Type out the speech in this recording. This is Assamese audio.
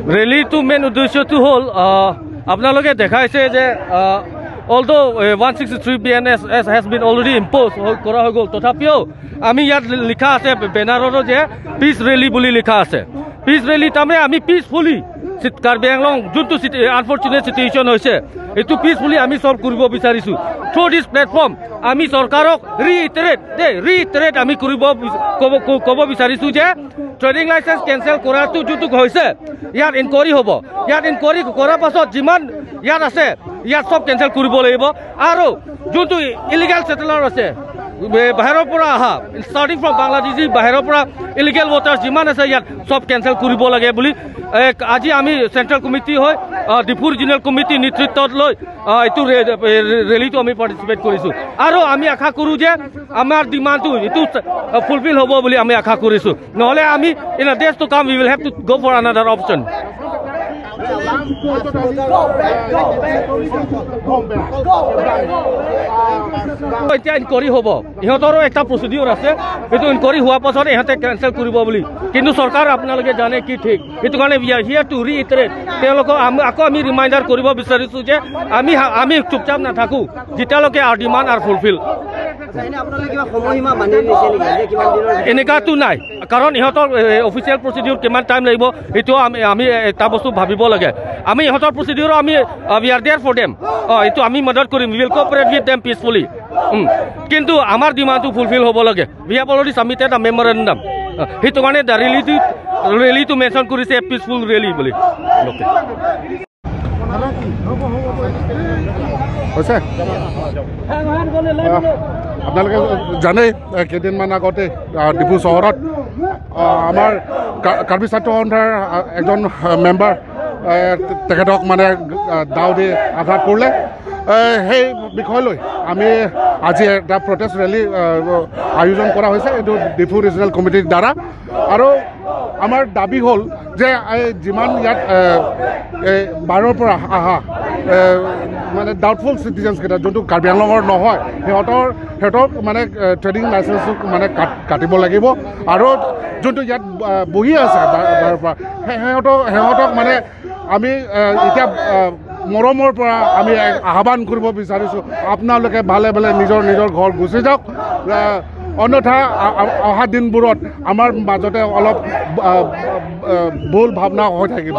Rally to main uddeshyo to hol apnaloke dekhaiche je although 163 BNS has been already imposed kora hoy gol tothapio ami yat likha ase banneroro je peace rally boli likha ase peace rally tamre ami peacefully Karbi Anglong juntu unfortunate situation hoise etu peacefully ami solve koribo bisarisu through this platform ami sarkarok reiterate ami koribo kobo bisarisu je trading license cancel koratu juntu hoise yar inquiry hobo yar inquiry kora pasot jiman yar ase yar sob cancel koribo laibo aro juntu illegal settler ase Bahirar pura aha starting from Bangladesh Bahirar pura illegal voters jiman ase yar sob cancel koribo lage boli আজি আমি সেন্ট্রাল কমিটি হয় ডিফু রিজনাল কমিটি নেতৃত্বত লৈ এটো ৰেলীটো আমি পাৰ্টিসিপেট কৰিছো আৰু আমি আশা কৰো যে আমাৰ ডিমান্ডটো এটো ফুলফিল হ'ব বুলি আমি আশা কৰিছো নহলে আমি in a days to come we will have to go for another option এতিয়া ইনকোয়াৰি হব ইহঁতৰো একটা প্ৰসিডিউৰ আছে এটো ইনকোয়াৰি হোৱা পাছত ইহঁতে কেনসেল কৰিব বুলি কিন্তু সৰকাৰ আপোনালোকে জানে কি ঠিক এটো কাৰণে উই আৰ হিয়াৰ টু ৰিইটাৰেট তেওঁলোক আকৌ আমি ৰিমাইন্ডাৰ কৰিব বিচাৰিছো যে আমি চুপচাপ না থাকো যেতিয়ালৈকে আৰ ডিমান্ড আৰ ফুলফিল এনেকাটো নাই কাৰণ ইহঁতৰ অফিচিয়েল প্ৰসিডিউৰ কিমান টাইম লাগিব এটো আমি এটা বস্তু ভাবিব লাগে আমি ইহঁতৰ প্ৰসিডিউৰ আমি we are there for them এটো আমি মদত কৰিম we will cooperate with them peacefully কিন্তু আমাৰ ডিমান্ডটো ফুলফিল হ'ব লাগে উই হ্যাভ অলৰেডি সাবমিটেড আ মেমোৰেন্ডাম হেতু কাৰণে ৰেলী টু মেনশন কৰিছে পিসফুল ৰেলী বুলি হৈছে আপোনালোকে জানে কেইদিনমান আগতে ডিফু চহৰত আমাৰ কাৰ্বি ছাত্ৰ সন্থাৰ এজন মেম্বাৰ তেখেতক মানে দাও দি আঘাত কৰিলে সেই বিষয় লৈ আমি আজি এটা প্ৰটেষ্ট ৰেলী আয়োজন কৰা হৈছে এইটো ডিফু ৰিজনেল কমিটিৰ দ্বাৰা আৰু আমাৰ দাবী হ'ল যে যিমান ইয়াত বাহিৰৰ পৰা আহা মানে ডাউটফুল চিটিজেন্স কেইটা যোনটো কাৰ্বি আংলঙৰ নহয় সিহঁতক মানে ট্ৰেডিং লাইচেন্স মানে কাটিব লাগিব আৰু যোনটো ইয়াত বহি আছে বাহিৰৰ পৰা সিহঁতক মানে আমি এতিয়া মৰমৰ পৰা আমি আহ্বান কৰিব বিচাৰিছোঁ আপোনালোকে ভালে ভালে নিজৰ ঘৰ গুচি যাওক অন্যথা অহা দিনবোৰত আমাৰ মাজতে অলপ ভুল ভাৱনা হৈ থাকিব